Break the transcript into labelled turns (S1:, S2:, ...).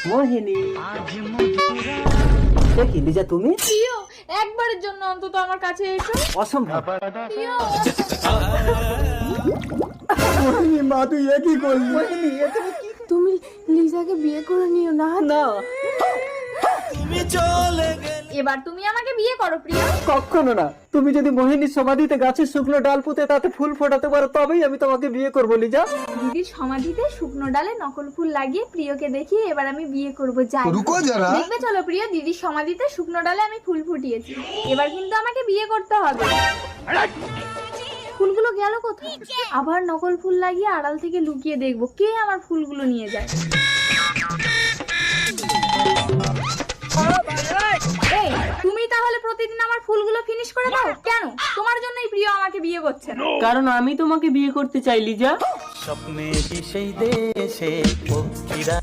S1: মোহিনী, কি লিজা তুমি?
S2: প্রিয়, একবারের জন্য অন্তত আমার কাছে এসো।
S1: অসম্ভব।
S2: প্রিয়,
S1: মোহিনী মা, তুই এ কি করলি? মোহিনী, এ তুমি কি?
S2: তুমি লিজাকে বিয়ে করে নিও না।
S1: না,
S2: এবার তুমি আমাকে বিয়ে করো প্রিয়।
S1: কখনো না। তুমি যদি মোহিনীর সমাধিতে গাছের শুকনো ডাল পুঁতে তাতে ফুল ফোটাতে পারো তবেই আমি তোমাকে বিয়ে করবো লিজা।
S2: দিদির সমাধিতে শুকনো ডালে নকল ফুল লাগিয়ে প্রিয়কে দেখিয়ে এবার আমি বিয়ে করব। যাই দেখবে, চলো প্রিয়, দিদির সমাধিতে শুকনো ডালে আমি ফুল ফুটিয়েছি। এবার কিন্তু আমাকে বিয়ে করতে হবে। ফুলগুলো গেল কোথায়? আবার নকল ফুল লাগিয়ে আড়াল থেকে লুকিয়ে দেখবো কে আমার ফুলগুলো নিয়ে যায়। এই, তুমি তাহলে প্রতিদিন আমার ফুলগুলো ফিনিশ করে দাও কেন? তোমার জন্যই প্রিয় আমাকে বিয়ে করছে না।
S1: কারণ আমি তোমাকে বিয়ে করতে চাই লিজা।
S3: স্বপ্নে সেই দেশে পক্ষীরা